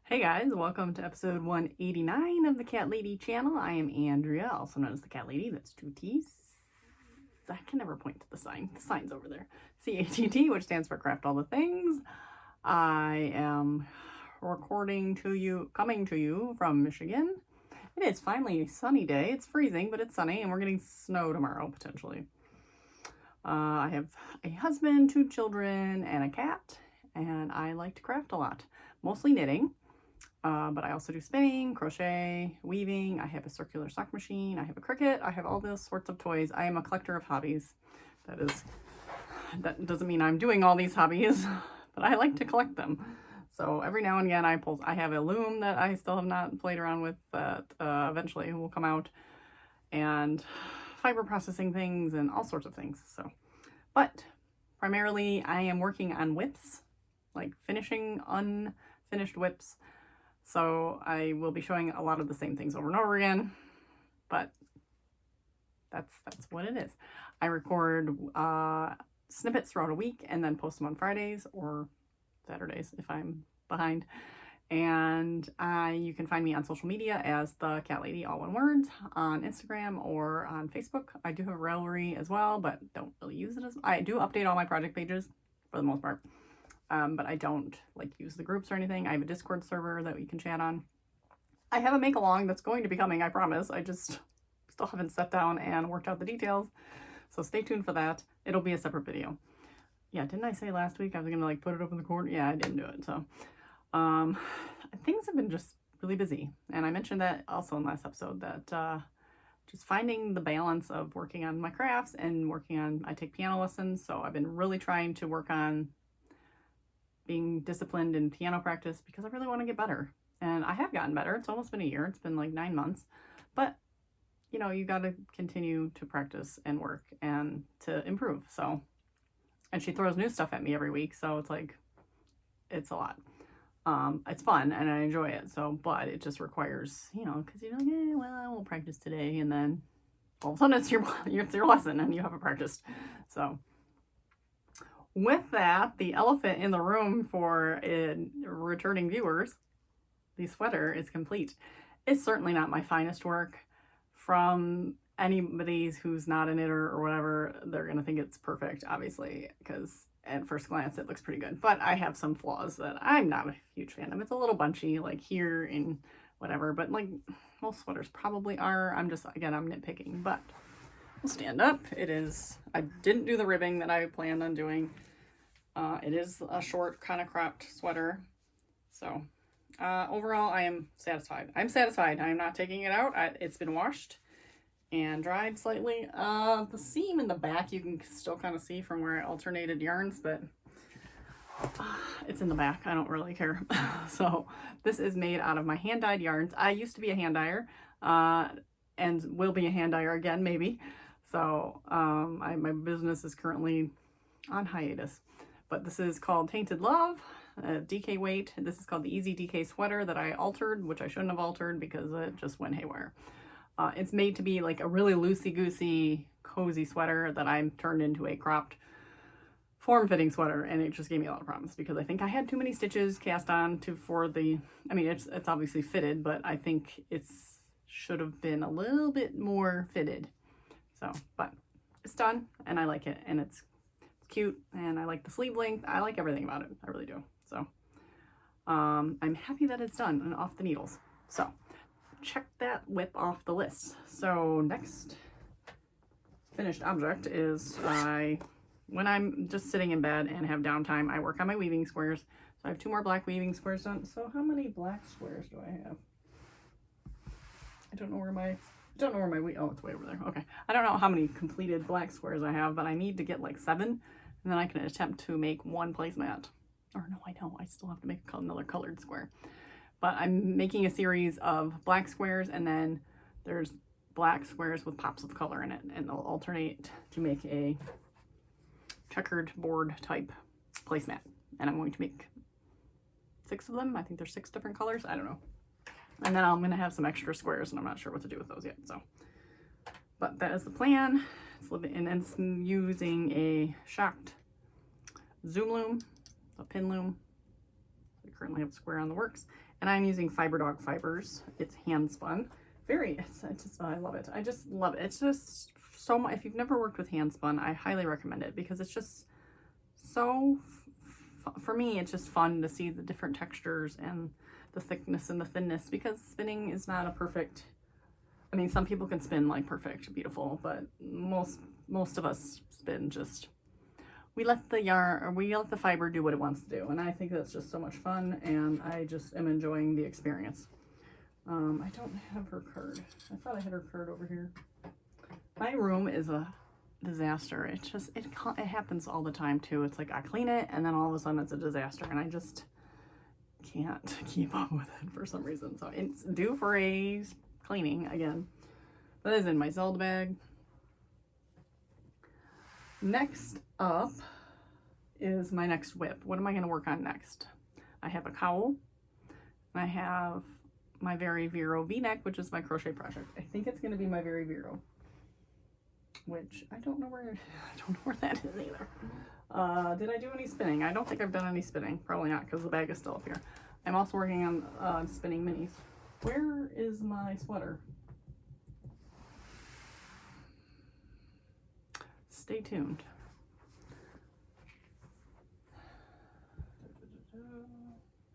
Hey guys, welcome to episode 189 of the Cat Lady channel. I am Andrea, also known as the Cat Lady. That's two T's. I can never point to the sign. The sign's over there. CATT, which stands for Craft All the Things. I am coming to you from Michigan. It is finally a sunny day. It's freezing, but it's sunny, and we're getting snow tomorrow, potentially. I have a husband, 2 children, and a cat, and I like to craft a lot. Mostly knitting. But I also do spinning, crochet, weaving. I have a circular sock machine. I have a Cricut. I have all those sorts of toys. I am a collector of hobbies. That doesn't mean I'm doing all these hobbies, but I like to collect them. So every now and again I have a Loom that I still have not played around with, that eventually will come out, and fiber processing things and all sorts of things. So, but primarily I am working on whips, like finishing unfinished whips. So I will be showing a lot of the same things over and over again, but that's what it is. I record snippets throughout a week and then post them on Fridays or Saturdays if I'm behind. And you can find me on social media as the Cat Lady, all one word, on Instagram or on Facebook. I do have Ravelry as well, but don't really use it I do update all my project pages for the most part. But I don't use the groups or anything. I have a Discord server that we can chat on. I have a make along that's going to be coming, I promise. I just still haven't sat down and worked out the details. So stay tuned for that. It'll be a separate video. Yeah, didn't I say last week I was gonna put it up in the corner? Yeah, I didn't do it. So things have been just really busy. And I mentioned that also in last episode, that just finding the balance of working on my crafts and I take piano lessons. So I've been really trying to work on being disciplined in piano practice because I really want to get better. And I have gotten better. It's almost been a year. It's been like 9 months. But, you got to continue to practice and work and to improve. So, and she throws new stuff at me every week. So it's a lot. It's fun and I enjoy it. So, but it just requires, because you're like, well, I won't practice today. And then all of a sudden it's your lesson and you haven't practiced. So, with that, the elephant in the room for returning viewers, the sweater is complete. It's certainly not my finest work. From anybody who's not a knitter or whatever, they're going to think it's perfect, obviously, because at first glance it looks pretty good. But I have some flaws that I'm not a huge fan of. It's a little bunchy, here in whatever, but most sweaters probably are. I'm nitpicking, but we'll stand up. I didn't do the ribbing that I planned on doing. It is a short kind of cropped sweater. So overall I am satisfied. I'm not taking it out. It's been washed and dried slightly. The seam in the back you can still kind of see from where I alternated yarns, but it's in the back. I don't really care. So this is made out of my hand dyed yarns. I used to be a hand dyer and will be a hand dyer again maybe. So my business is currently on hiatus. But this is called Tainted Love, DK weight. This is called the Easy DK sweater that I altered, which I shouldn't have altered because it just went haywire. It's made to be a really loosey-goosey, cozy sweater that I turned into a cropped, form-fitting sweater, and it just gave me a lot of problems because I think I had too many stitches cast on it's obviously fitted, but I think should have been a little bit more fitted. So, but it's done, and I like it, and it's cute, and I like the sleeve length. I like everything about it. I really do. So I'm happy that it's done and off the needles. So check that whip off the list. So next finished object is when I'm just sitting in bed and have downtime, I work on my weaving squares. So I have 2 more black weaving squares done. So how many black squares do I have? I don't know where my oh, it's way over there. Okay. I don't know how many completed black squares I have, but I need to get 7, and then I can attempt to make 1 placemat. Or no, I don't. I still have to make another colored square. But I'm making a series of black squares, and then there's black squares with pops of color in it, and they'll alternate to make a checkered board type placemat. And I'm going to make 6 of them. I think there's 6 different colors. I don't know. And then I'm going to have some extra squares, and I'm not sure what to do with those yet. So, but that is the plan. It's using a shocked zoom loom, a pin loom. I currently have a square on the works, And I'm using Fiber Dog fibers. It's hand spun. I love it. I just love it. It's just so much. If you've never worked with hand spun, I highly recommend it because it's just so, for me, it's just fun to see the different textures and the thickness and the thinness, because spinning is not a perfect, I mean, some people can spin like perfect, beautiful, but most of us spin just, we let the fiber do what it wants to do. And I think that's just so much fun, and I just am enjoying the experience. I don't have her card. I thought I had her card over here. My room is a disaster. It happens all the time too. It's like I clean it and then all of a sudden it's a disaster, and I just can't keep up with it for some reason. So it's due for a cleaning again. That is in my Zelda bag. Next up is my next whip. What am I going to work on next? I have a cowl. I have my Very Vero V-neck, which is my crochet project. I think it's going to be my Very Vero, which I don't know where that is either. Did I do any spinning? I don't think I've done any spinning. Probably not, because the bag is still up here. I'm also working on spinning minis. Where is my sweater? Stay tuned.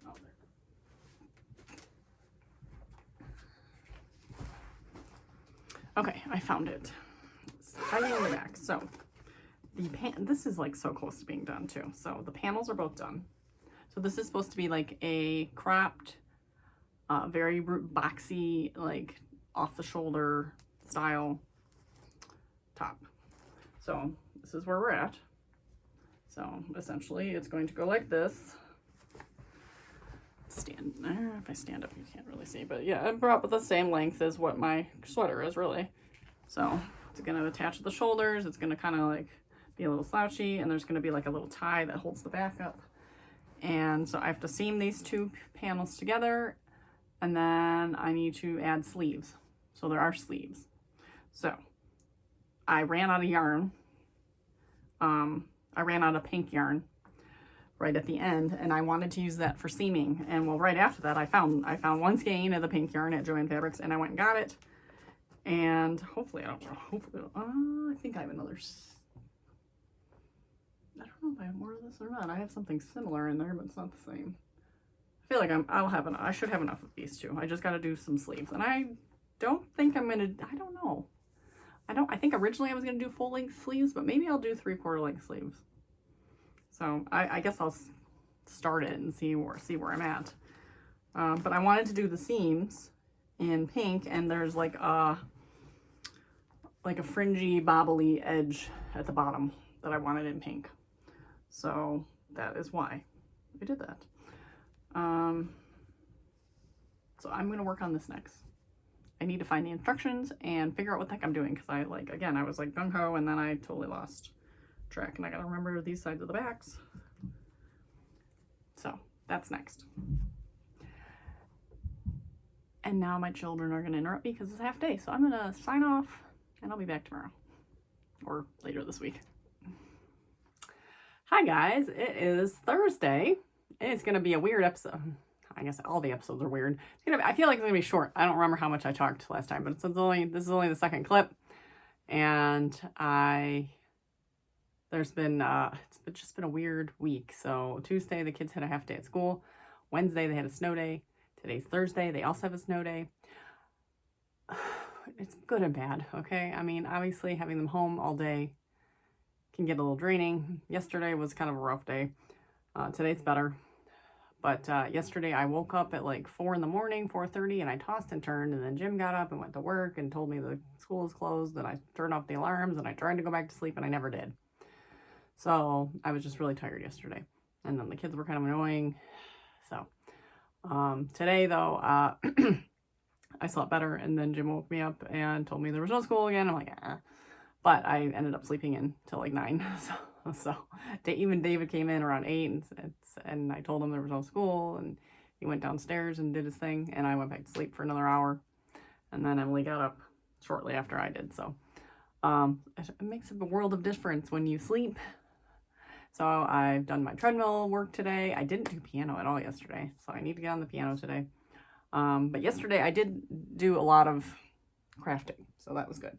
Oh, there. Okay, I found it. It's hiding in the back. So this is like so close to being done too. So the panels are both done. So this is supposed to be like a cropped, very boxy, like off the shoulder style top. So this is where we're at. So essentially it's going to go like this. Stand there. If I stand up, you can't really see, but yeah, I'm about the same length as what my sweater is really. So it's going to attach to the shoulders. It's going to kind of like be a little slouchy, and there's going to be like a little tie that holds the back up. And so I have to seam these two panels together, and then I need to add sleeves. So there are sleeves. So I ran out of yarn. I ran out of pink yarn right at the end, and I wanted to use that for seaming. And well, right after that, I found one skein of the pink yarn at Joann Fabrics, and I went and got it. And hopefully, I think I have another. I don't know if I have more of this or not. I have something similar in there, but it's not the same. I feel like I should have enough of these two. I just got to do some sleeves, and I don't think I'm gonna. I don't know. I think originally I was gonna do full length sleeves, but maybe I'll do 3/4 length sleeves. So I guess I'll start it and see where I'm at. But I wanted to do the seams in pink, and there's like a fringy, bobbly edge at the bottom that I wanted in pink. So that is why I did that. So I'm gonna work on this next. I need to find the instructions and figure out what the heck I'm doing, because I was like gung-ho, and then I totally lost track, and I gotta remember these sides of the backs. So that's next. And now my children are gonna interrupt me because it's half day, so I'm gonna sign off, and I'll be back tomorrow or later this week. Hi guys, it is Thursday. It's gonna be a weird episode. I guess all the episodes are weird. I feel like it's gonna be short. I don't remember how much I talked last time, but this is only the second clip, and it's just been a weird week. So Tuesday the kids had a half day at school. Wednesday they had a snow day. Today's Thursday. They also have a snow day. It's good and bad, okay? I mean, obviously having them home all day can get a little draining. Yesterday was kind of a rough day. Today's better. But yesterday I woke up at like 4 in the morning, 4:30, and I tossed and turned, and then Jim got up and went to work and told me the school is closed, and I turned off the alarms, and I tried to go back to sleep, and I never did. So I was just really tired yesterday. And then the kids were kind of annoying. So today though, I slept better, and then Jim woke me up and told me there was no school again. I'm like, eh. But I ended up sleeping in till like 9. So even David came in around 8, and I told him there was no school, and he went downstairs and did his thing, and I went back to sleep for another hour, and then Emily got up shortly after I did. So it makes a world of difference when you sleep So I've done my treadmill work today. I didn't do piano at all yesterday, so I need to get on the piano today. But yesterday I did do a lot of crafting, so that was good.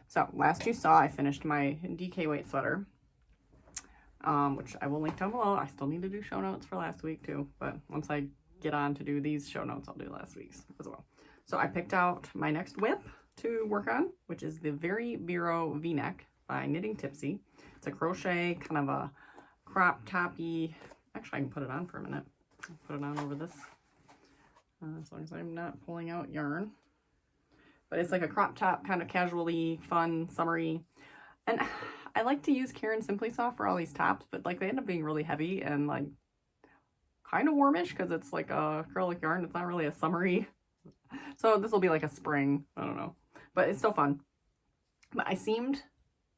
So last you saw, I finished my DK weight sweater, which I will link down below. I still need to do show notes for last week too, but once I get on to do these show notes, I'll do last week's as well. So I picked out my next whip to work on, which is the Vero V-neck by Knitting Tipsy. It's a crochet, kind of a crop toppy. Actually, I can put it on for a minute. I'll put it on over this, as long as I'm not pulling out yarn. But it's like a crop top, kind of casually, fun, summery. And I like to use Caron Simply Soft for all these tops, but like they end up being really heavy and like kind of warmish because it's like a acrylic yarn. It's not really a summery. So this will be like a spring. I don't know. But it's still fun. But I seamed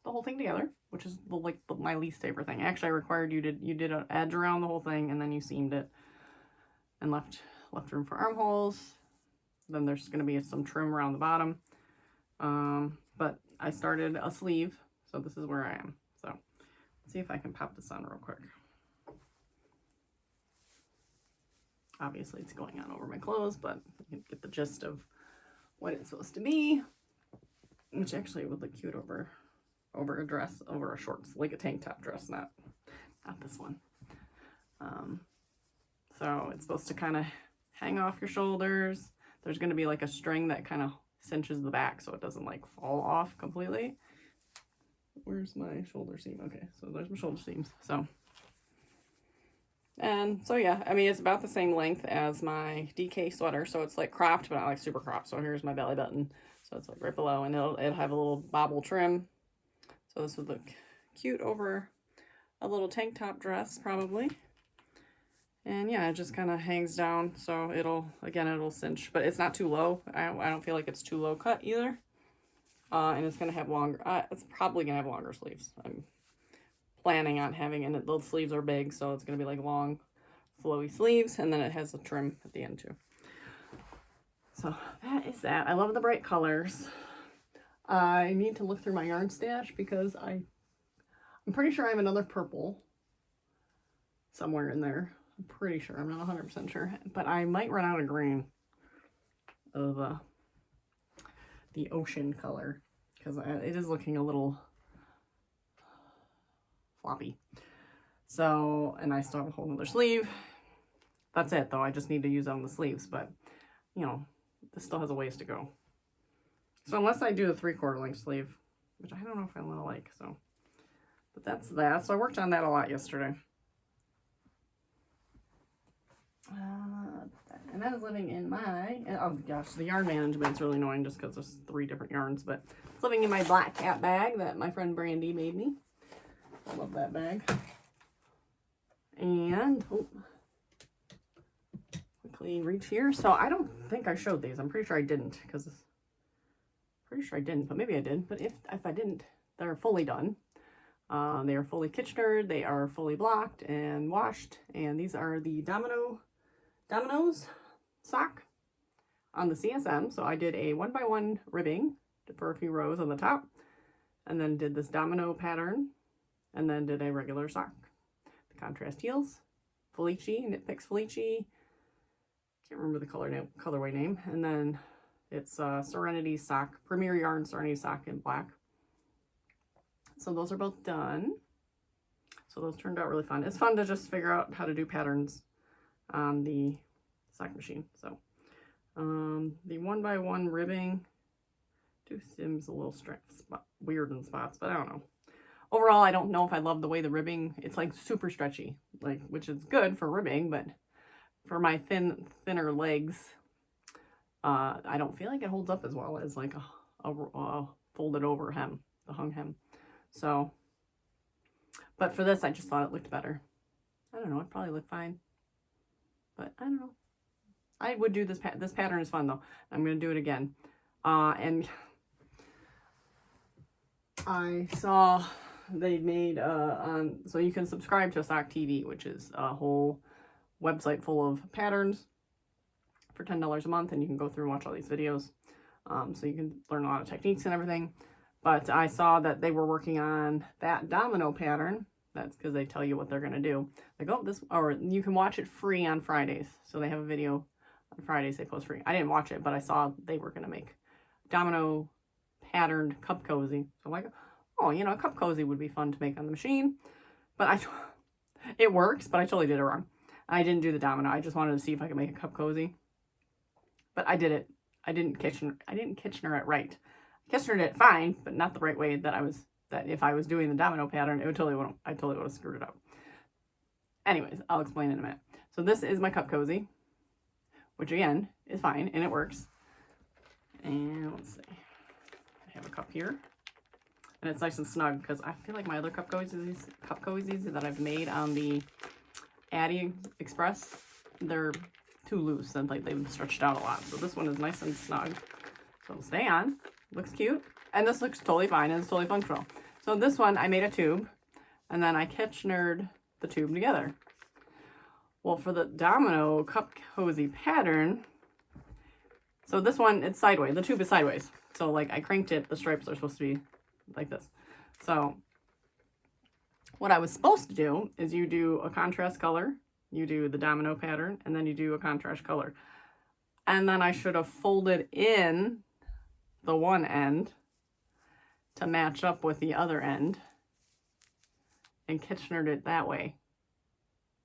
the whole thing together, which is my least favorite thing. Actually, I required you did an edge around the whole thing and then you seamed it and left room for armholes. Then there's going to be some trim around the bottom. But I started a sleeve, so this is where I am. So let's see if I can pop this on real quick. Obviously it's going on over my clothes, but you can get the gist of what it's supposed to be, which actually would look cute over a dress, over a shorts, like a tank top dress, not this one. So it's supposed to kind of hang off your shoulders. There's going to be like a string that kind of cinches the back so it doesn't like fall off completely. Where's my shoulder seam? Okay, so there's my shoulder seams. So yeah, I mean, it's about the same length as my DK sweater, so it's like cropped, but not like super cropped. So here's my belly button. So it's like right below, and it'll have a little bobble trim. So this would look cute over a little tank top dress, probably. And yeah, it just kind of hangs down, so it'll cinch, but it's not too low. I don't feel like it's too low cut either. And it's gonna have longer. It's probably gonna have longer sleeves. I'm planning on having, and the sleeves are big, so it's gonna be like long, flowy sleeves, and then it has a trim at the end too. So that is that. I love the bright colors. I need to look through my yarn stash because I'm pretty sure I have another purple somewhere in there. I'm pretty sure. I'm not 100% sure, but I might run out of green of the ocean color because it is looking a little floppy. So, and I still have a whole nother sleeve. That's it though. I just need to use on the sleeves, but you know, this still has a ways to go. So unless I do the 3/4 length sleeve, which I don't know if I want to like, so, but that's that. So I worked on that a lot yesterday. And that is living in my, oh gosh, the yarn management's really annoying just because there's 3 different yarns, but it's living in my black cat bag that my friend Brandy made me. I love that bag. And, quickly reach here. So I don't think I showed these. I'm pretty sure I didn't, but maybe I did. But if I didn't, they're fully done. They are fully Kitchenered, they are fully blocked and washed, and these are the Dominoes sock on the CSM. So I did a 1x1 ribbing for a few rows on the top, and then did this domino pattern, and then did a regular sock. The contrast heels, Felici, Knit Picks Felici, can't remember the colorway name, and then it's Serenity sock, Premier Yarn Serenity sock in black. So those are both done. So those turned out really fun. It's fun to just figure out how to do patterns on the sock machine. So the 1x1 ribbing seems a little weird in spots, but I don't know. Overall, I don't know if I love the way the ribbing, it's like super stretchy, like, which is good for ribbing, but for my thinner legs, I don't feel like it holds up as well as like a folded over hem, the hung hem. So, but for this, I just thought it looked better. I don't know, it probably looked fine, but I don't know. I would do this, this pattern is fun though. I'm going to do it again. And I saw they made, so you can subscribe to Sock TV, which is a whole website full of patterns for $10 a month, and you can go through and watch all these videos. So you can learn a lot of techniques and everything. But I saw that they were working on that domino pattern That's because they tell you what they're going to do. Like, oh, this, or you can watch it free on Fridays. So they have a video on Fridays they post free. I didn't watch it, but I saw they were going to make domino patterned cup cozy. So I'm like, oh, you know, a cup cozy would be fun to make on the machine. But it works, but I totally did it wrong. I didn't do the domino. I just wanted to see if I could make a cup cozy. But I did it. I didn't Kitchener it right. I Kitchenered it fine, but not the right way that if I was doing the domino pattern, I totally would have screwed it up. Anyways, I'll explain in a minute. So this is my cup cozy, which again is fine and it works. And let's see. I have a cup here. And it's nice and snug because I feel like my other cup cozies that I've made on the Addy Express, they're too loose and like they've stretched out a lot. So this one is nice and snug. So it'll stay on. Looks cute. And this looks totally fine and it's totally functional. So this one, I made a tube and then I Kitchenered the tube together. Well, for the domino cup cozy pattern, so this one, it's sideways. The tube is sideways. So like I cranked it, the stripes are supposed to be like this. So what I was supposed to do is you do a contrast color, you do the domino pattern, and then you do a contrast color. And then I should have folded in the one end to match up with the other end and Kitchenered it that way.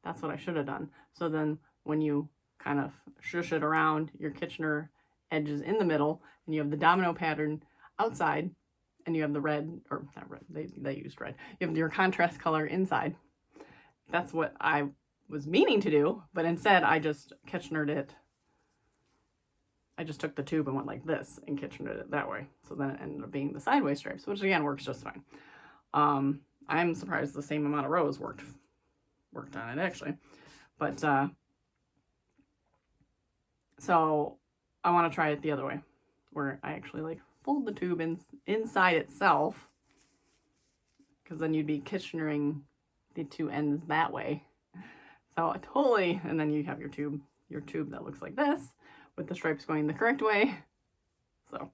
That's what I should have done. So then when you kind of shush it around, your Kitchener edge is in the middle and you have the domino pattern outside and you have the red, or not red, they used red. You have your contrast color inside. That's what I was meaning to do, but instead I just Kitchenered it. I just took the tube and went like this and Kitchenered it that way. So then it ended up being the sideways stripes, which again works just fine. I'm surprised the same amount of rows worked on it actually. But so I want to try it the other way, where I actually like fold the tube inside itself, because then you'd be Kitchenering the two ends that way. So totally, and then you have your tube that looks like this with the stripes going the correct way. So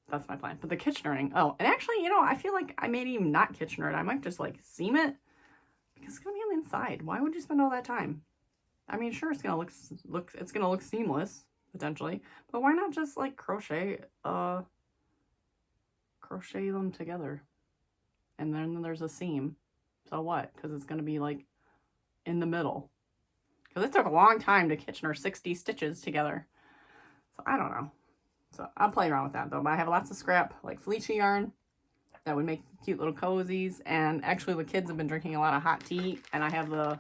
that's my plan. But the Kitchenering, oh, and actually, you know, I feel like I may even not Kitchener it. I might just like seam it because it's gonna be on the inside. Why would you spend all that time? I mean, sure, it's gonna look seamless potentially, but why not just like crochet them together, and then there's a seam. So what? Because it's gonna be like in the middle. Because it took a long time to Kitchener 60 stitches together. So I don't know. So I'll play around with that though. But I have lots of scrap, like fleecy yarn, that would make cute little cozies. And actually the kids have been drinking a lot of hot tea. And I have the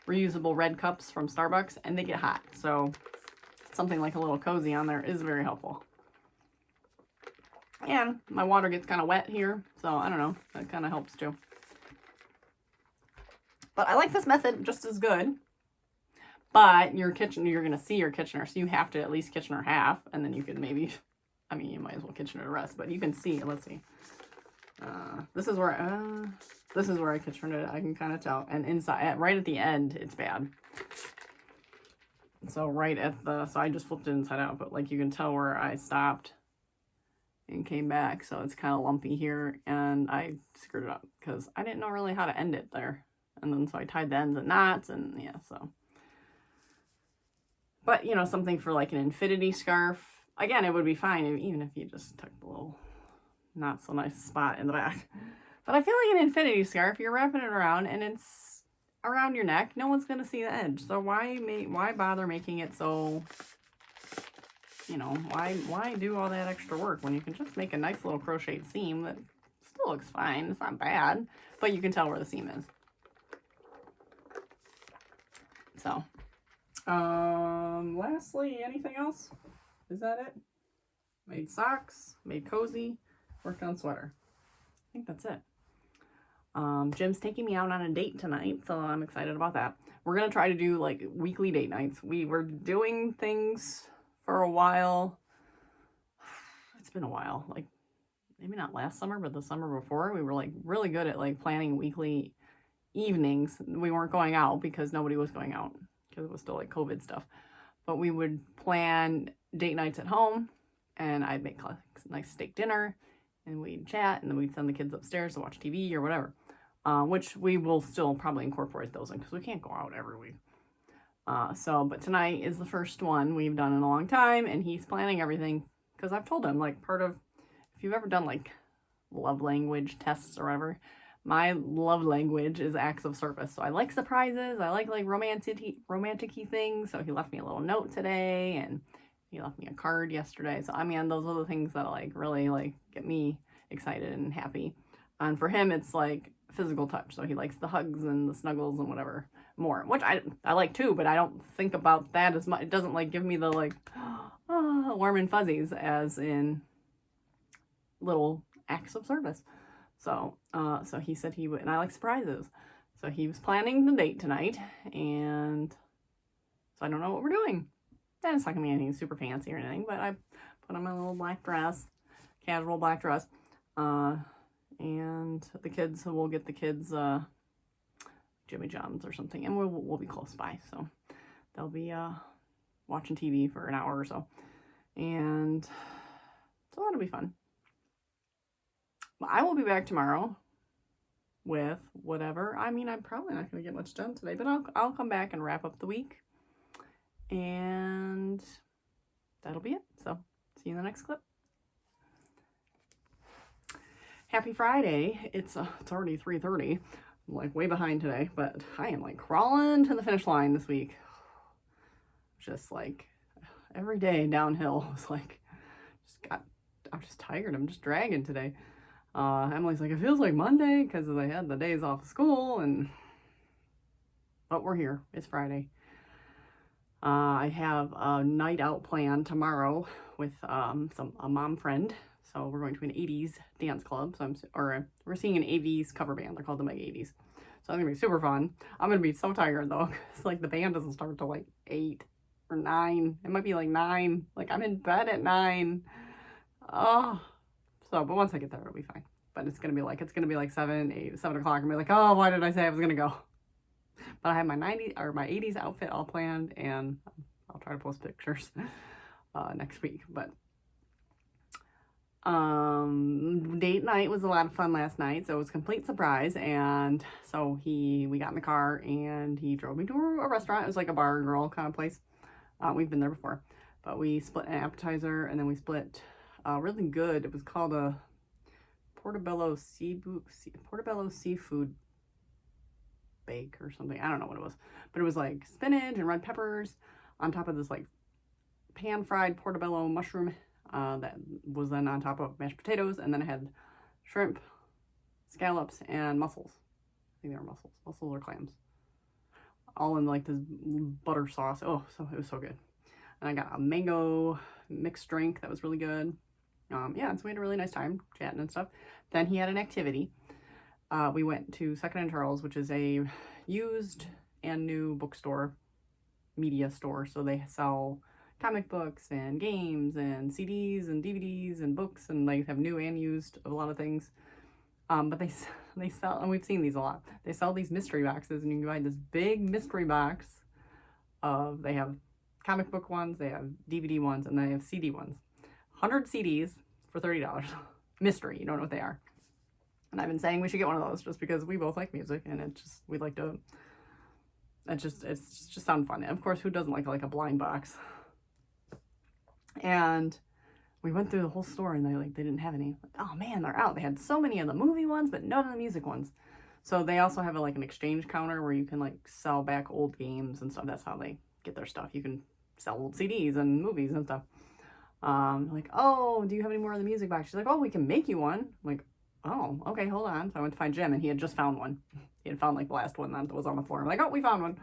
reusable red cups from Starbucks and they get hot. So something like a little cozy on there is very helpful. And my water gets kind of wet here. So I don't know. That kind of helps too. But I like this method just as good. But your Kitchener, you're going to see your Kitchener, so you have to at least Kitchener half, and then you can maybe, I mean, you might as well Kitchener the rest, but you can see, let's see. This is where I Kitchenered it, I can kind of tell. And inside, right at the end, it's bad. So so I just flipped it inside out, but like you can tell where I stopped and came back, so it's kind of lumpy here, and I screwed it up, because I didn't know really how to end it there. And then so I tied the ends in knots, and yeah, so. But, you know, something for like an infinity scarf. Again, it would be fine even if you just took the little not so nice spot in the back. But I feel like an infinity scarf, you're wrapping it around and it's around your neck. No one's going to see the edge. So why bother making it so, you know, why do all that extra work when you can just make a nice little crocheted seam that still looks fine. It's not bad, but you can tell where the seam is. So. Lastly, anything else? Is that it? Made socks, made cozy, worked on sweater. I think that's it. Jim's taking me out on a date tonight, so I'm excited about that. We're going to try to do like weekly date nights. We were doing things for a while. It's been a while, like maybe not last summer, but the summer before. We were like really good at like planning weekly evenings. We weren't going out because nobody was going out, because it was still like COVID stuff. But we would plan date nights at home, and I'd make a nice steak dinner, and we'd chat, and then we'd send the kids upstairs to watch TV or whatever, which we will still probably incorporate those in because we can't go out every week. But tonight is the first one we've done in a long time, and he's planning everything because I've told him, like, part of, if you've ever done like love language tests or whatever, my love language is acts of service. So I like surprises. I like romantic-y things. So he left me a little note today, and he left me a card yesterday. So I mean, those are the things that like really like get me excited and happy. And for him, it's like physical touch. So he likes the hugs and the snuggles and whatever more, which I like too, but I don't think about that as much. It doesn't like give me the like warm and fuzzies as in little acts of service. So he said he would, and I like surprises. So he was planning the date tonight, and so I don't know what we're doing. And it's not gonna be anything super fancy or anything, but I put on my little black dress, casual black dress, and the kids, we'll get the kids Jimmy John's or something, and we'll be close by, so they'll be watching TV for an hour or so, and so that'll be fun. I will be back tomorrow with whatever. I mean, I'm probably not going to get much done today, but I'll come back and wrap up the week, and that'll be it. So see you in the next clip. Happy Friday. It's already 3:30. I'm like way behind today, but I am like crawling to the finish line this week. Just like every day downhill. It's like I'm just tired. I'm just dragging today. Emily's like, it feels like Monday because I had the days off of school, but we're here. It's Friday. I have a night out planned tomorrow with a mom friend. So we're going to an 80s dance club. So we're seeing an 80s cover band. They're called the Mega 80s. So it's gonna be super fun. I'm gonna be so tired though, because like the band doesn't start till like 8 or 9. It might be like 9. Like I'm in bed at 9. Oh. So, but once I get there, it'll be fine. But it's gonna be like 7 o'clock, and be like, oh, why did I say I was gonna go? But I have my 80s outfit all planned, and I'll try to post pictures next week. But date night was a lot of fun last night, so it was a complete surprise. And so we got in the car, and he drove me to a restaurant. It was like a bar and grill kind of place. We've been there before, but we split an appetizer, and then we split really good. It was called a Portobello seafood bake or something. I don't know what it was, but it was like spinach and red peppers on top of this like pan fried portobello mushroom that was then on top of mashed potatoes, and then it had shrimp, scallops, and mussels. I think they were mussels or clams, all in like this butter sauce. Oh, so it was so good. And I got a mango mixed drink that was really good. Yeah, so we had a really nice time chatting and stuff. Then he had an activity. We went to Second and Charles, which is a used and new bookstore, media store. So they sell comic books and games and CDs and DVDs and books, and they have new and used a lot of things. But they sell, and we've seen these a lot. They sell these mystery boxes, and you can buy this big mystery box they have comic book ones, they have DVD ones, and they have CD ones. 100 CDs for $30. Mystery, you don't know what they are. And I've been saying we should get one of those just because we both like music, and it's just sound fun. And of course, who doesn't like a blind box? And we went through the whole store, and they didn't have any. Oh man, they're out. They had so many of the movie ones, but none of the music ones. So they also have an exchange counter where you can sell back old games and stuff. That's how they get their stuff. You can sell old CDs and movies and stuff. Oh, do you have any more of the music box? She's like, oh, we can make you one. I'm like, oh, okay, hold on. So I went to find Jim, and he had just found one. He had found the last one that was on the floor. I'm like, oh, we found one.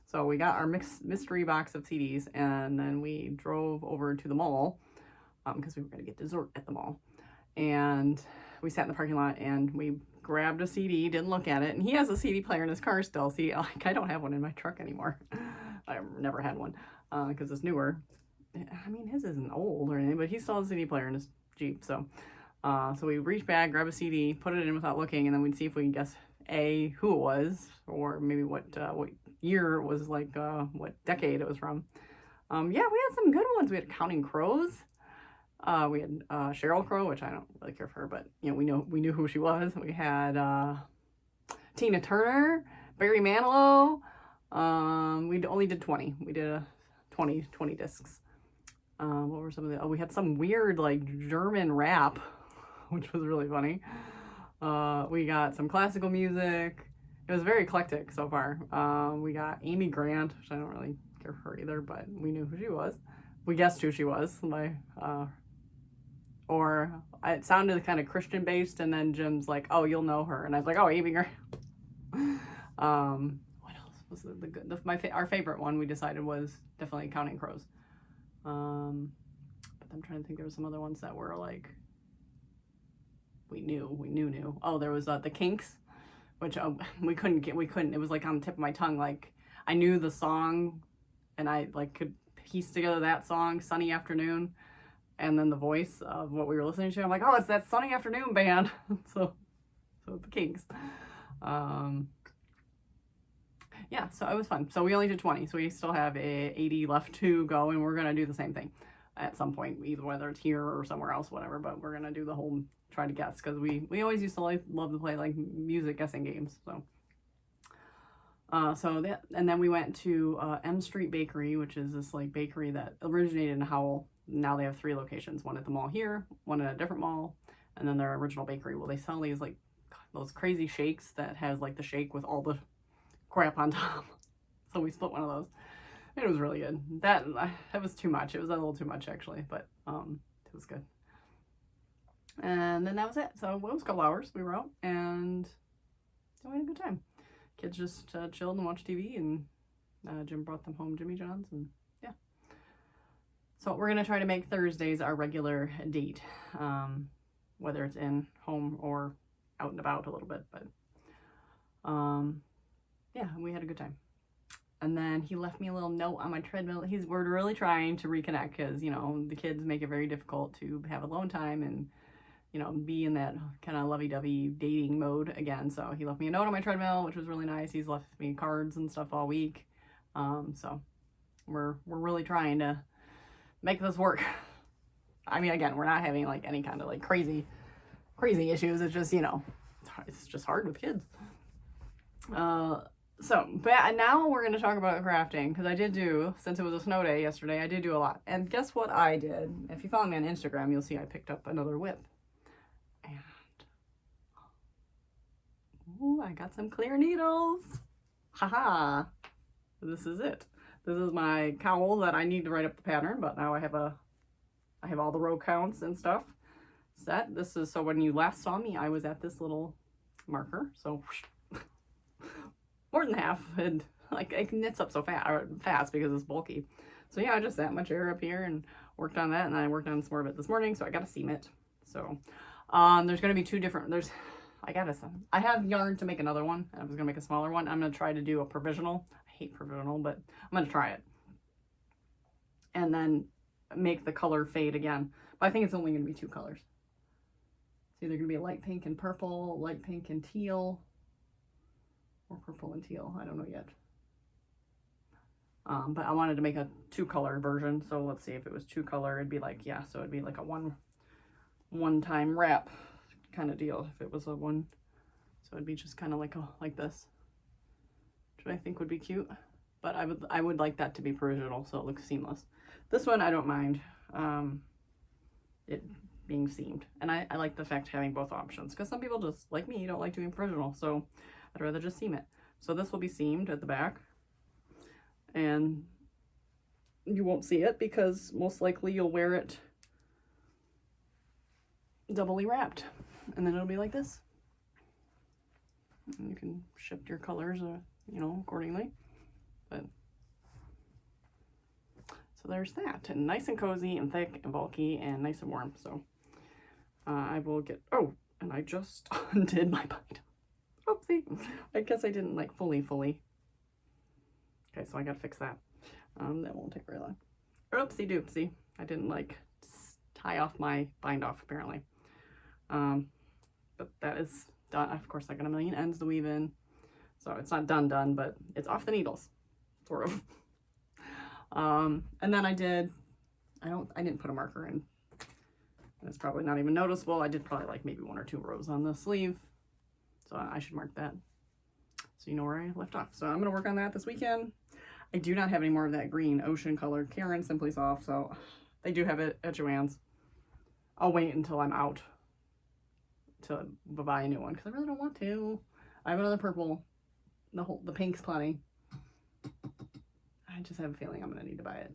So we got our mystery box of CDs, and then we drove over to the mall because we were going to get dessert at the mall. And we sat in the parking lot, and we grabbed a CD, didn't look at it, and he has a CD player in his car still. See, I don't have one in my truck anymore. I've never had one because it's newer. I mean, his isn't old or anything, but he still has a CD player in his Jeep. So we reached back, grab a CD, put it in without looking, and then we'd see if we can guess who it was, or maybe what year it was, what decade it was from. Yeah, we had some good ones. We had Counting Crows. We had Cheryl Crow, which I don't really care for her, but you know, we knew who she was. We had Tina Turner, Barry Manilow. We only did 20. We did 20 discs. What were some of the? Oh, we had some weird like German rap, which was really funny. We got some classical music. It was very eclectic so far. We got Amy Grant, which I don't really care for her either, but we knew who she was. We guessed who she was or it sounded kind of Christian based, and then Jim's like, "Oh, you'll know her," and I was like, "Oh, Amy Grant." What else was the good? Our favorite one we decided was definitely Counting Crows. But I'm trying to think. There were some other ones that were like we knew. Oh, there was the Kinks, which we couldn't. It was like on the tip of my tongue. Like I knew the song, and I like could piece together that song, "Sunny Afternoon," and then the voice of what we were listening to. I'm like, oh, it's that Sunny Afternoon band. so the Kinks. Yeah, so it was fun. So we only did 20, so we still have 80 left to go, and we're gonna do the same thing at some point, either whether it's here or somewhere else, whatever. But we're gonna do the whole try to guess, because we always used to love to play like music guessing games. So. And then we went to M Street Bakery, which is this like bakery that originated in Howell. Now they have 3 locations, one at the mall here, one at a different mall, and then their original bakery. Well, they sell these like those crazy shakes that has like the shake with all the crap on top. So we split one of those. It was really good. That was too much. It was a little too much actually, but it was good. And then that was it. So it was a couple hours. We were out and we had a good time. Kids just chilled and watched TV, and Jim brought them home Jimmy John's, and yeah. So we're going to try to make Thursdays our regular date, whether it's in home or out and about a little bit, but yeah, we had a good time. And then he left me a little note on my treadmill. We're really trying to reconnect, because, you know, the kids make it very difficult to have alone time and, you know, be in that kind of lovey-dovey dating mode again. So he left me a note on my treadmill, which was really nice. He's left me cards and stuff all week. So we're really trying to make this work. I mean, again, we're not having like any kind of like crazy issues. It's just, you know, it's just hard with kids. So, but now we're going to talk about crafting, because I did do, since it was a snow day yesterday, I did do a lot. And guess what I did? If you follow me on Instagram, you'll see I picked up another whip. And, ooh, I got some clear needles. Haha. This is it. This is my cowl that I need to write up the pattern, but now I have all the row counts and stuff set. This is, so when you last saw me, I was at this little marker, so more than half, and like it knits up so fast because it's bulky. So yeah, I just sat my chair up here and worked on that, and I worked on some more of it this morning, so I gotta seam it. So there's gonna be 2 different, I have yarn to make another one. I was gonna make a smaller one. I'm gonna try to do a provisional. I hate provisional, but I'm gonna try it, and then make the color fade again. But I think it's only gonna be 2 colors. It's either gonna be light pink and purple, light pink and teal, or purple and teal. I don't know yet. But I wanted to make a 2-color version, so let's see, if it was 2-color, it'd be like, yeah, so it'd be like a one-time wrap kind of deal if it was a one. So it'd be just kind of like this, which I think would be cute. But I would like that to be provisional, so it looks seamless. This one I don't mind it being seamed, and I like the fact of having both options, because some people just like me don't like doing provisional, so I'd rather just seam it. So this will be seamed at the back, and you won't see it because most likely you'll wear it doubly wrapped, and then it'll be like this. And you can shift your colors, you know, accordingly. But so there's that, and nice and cozy and thick and bulky and nice and warm. So I will get, oh, and I just undid my bind. Oopsie. I guess I didn't like fully. Okay, so I gotta fix that. That won't take very long. Oopsie doopsie. I didn't like tie off my bind off apparently. But that is done. Of course, I got a million ends to weave in. So it's not done, but it's off the needles, sort of. And then I didn't put a marker in. It's probably not even noticeable. I did probably like maybe 1 or 2 rows on the sleeve. So I should mark that so you know where I left off. So I'm going to work on that this weekend. I do not have any more of that green ocean color Karen Simply Soft, so they do have it at Joann's. I'll wait until I'm out to buy a new one because I really don't want to. I have another purple. The pink's plenty. I just have a feeling I'm going to need to buy it.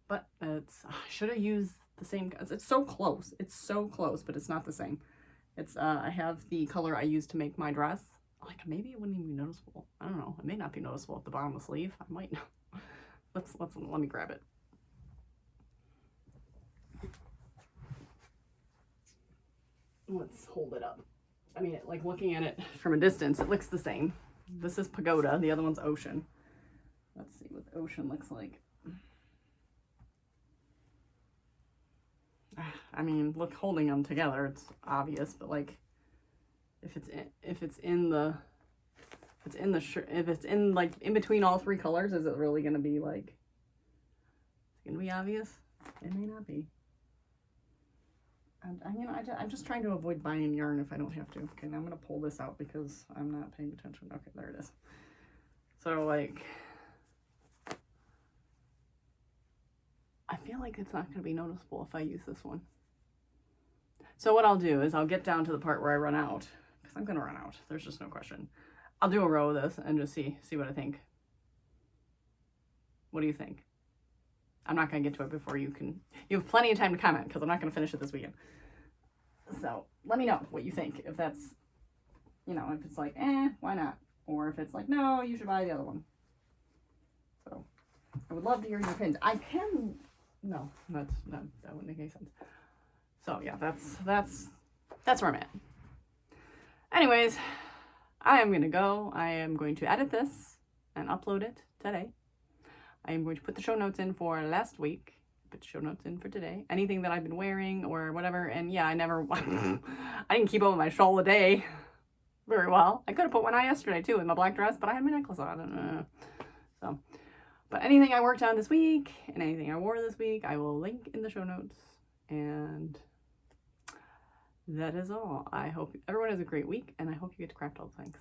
But it's, I should have used the same, it's so close. It's so close, but it's not the same. It's, I have the color I used to make my dress. Like, maybe it wouldn't even be noticeable. I don't know. It may not be noticeable at the bottom of the sleeve. I might know. Let me grab it. Let's hold it up. I mean, like looking at it from a distance, it looks the same. This is Pagoda. The other one's Ocean. Let's see what Ocean looks like. I mean, look, holding them together, it's obvious, but like, if it's in like in between all 3 colors, is it really gonna be like? It's gonna be obvious. It may not be. I'm just trying to avoid buying yarn if I don't have to. Okay, now I'm gonna pull this out because I'm not paying attention. Okay, there it is. So like, I feel like it's not gonna be noticeable if I use this one. So what I'll do is I'll get down to the part where I run out, because I'm gonna run out. There's just no question. I'll do a row of this and just see what I think. What do you think? I'm not gonna get to it before you have plenty of time to comment because I'm not gonna finish it this weekend. So let me know what you think. If that's, you know, if it's like, why not? Or if it's like, no, you should buy the other one. So I would love to hear your opinions. I can, no, that wouldn't make any sense. So yeah, that's where I'm at. Anyways, I am gonna go. I am going to edit this and upload it today. I am going to put the show notes in for last week, put the show notes in for today, anything that I've been wearing or whatever. And yeah, I didn't keep up with my shawl a day very well. I could have put one on yesterday too in my black dress, but I had my necklace on. So, but anything I worked on this week and anything I wore this week, I will link in the show notes. And that is all. I hope everyone has a great week, and I hope you get to craft all the things.